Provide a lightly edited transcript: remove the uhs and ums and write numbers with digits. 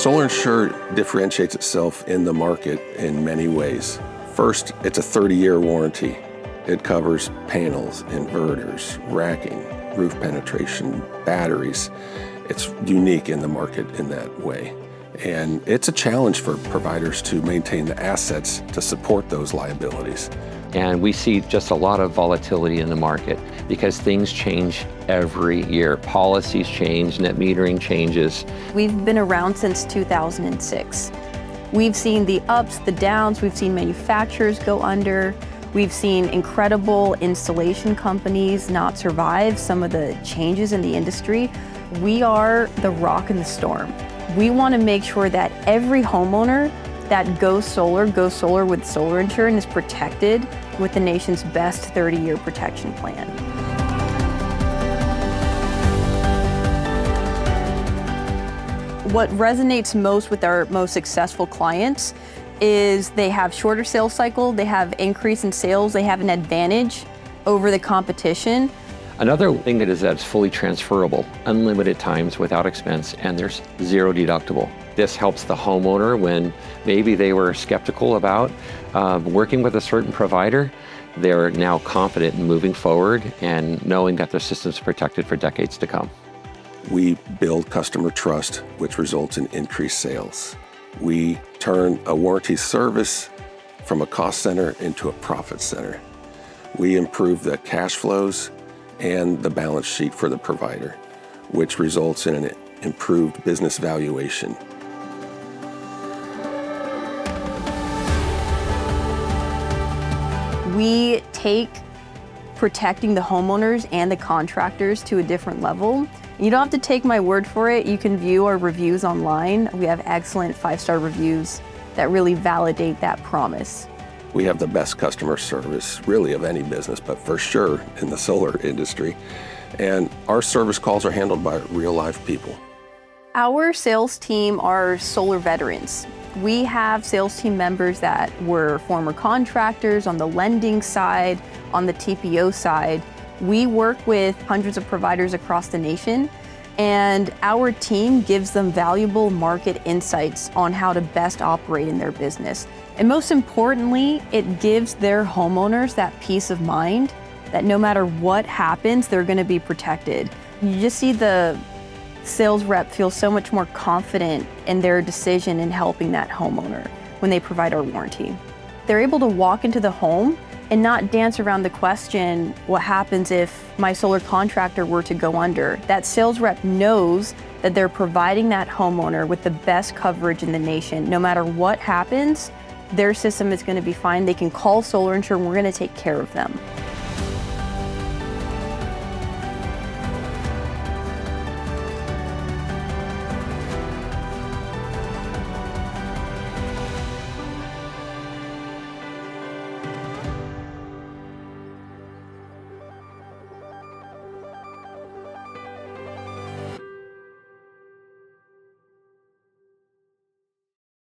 Solar Insure differentiates itself in the market in many ways. First, it's a 30-year warranty. It covers panels, inverters, racking, roof penetration, batteries. It's unique in the market in that way. And it's a challenge for providers to maintain the assets to support those liabilities. And we see just a lot of volatility in the market because things change every year. Policies change, net metering changes. We've been around since 2006. We've seen the ups, the downs, we've seen manufacturers go under, we've seen incredible installation companies not survive some of the changes in the industry. We are the rock in the storm. We want to make sure that every homeowner that goes solar with Solar Insure and is protected with the nation's best 30-year protection plan. What resonates most with our most successful clients is they have shorter sales cycle, they have increase in sales, they have an advantage over the competition. Another thing that's fully transferable, unlimited times without expense, and there's zero deductible. This helps the homeowner when maybe they were skeptical about working with a certain provider. They're now confident in moving forward and knowing that their system's protected for decades to come. We build customer trust, which results in increased sales. We turn a warranty service from a cost center into a profit center. We improve the cash flows and the balance sheet for the provider, which results in an improved business valuation. We take protecting the homeowners and the contractors to a different level. You don't have to take my word for it. You can view our reviews online. We have excellent 5-star reviews that really validate that promise. We have the best customer service, really, of any business, but for sure in the solar industry. And our service calls are handled by real live people. Our sales team are solar veterans. We have sales team members that were former contractors on the lending side, on the TPO side. We work with hundreds of providers across the nation, and our team gives them valuable market insights on how to best operate in their business. And most importantly, it gives their homeowners that peace of mind that no matter what happens, they're going to be protected. You just see the sales rep feel so much more confident in their decision in helping that homeowner when they provide our warranty. They're able to walk into the home and not dance around the question, what happens if my solar contractor were to go under? That sales rep knows that they're providing that homeowner with the best coverage in the nation. No matter what happens, their system is going to be fine. They can call Solar Insure and we're going to take care of them.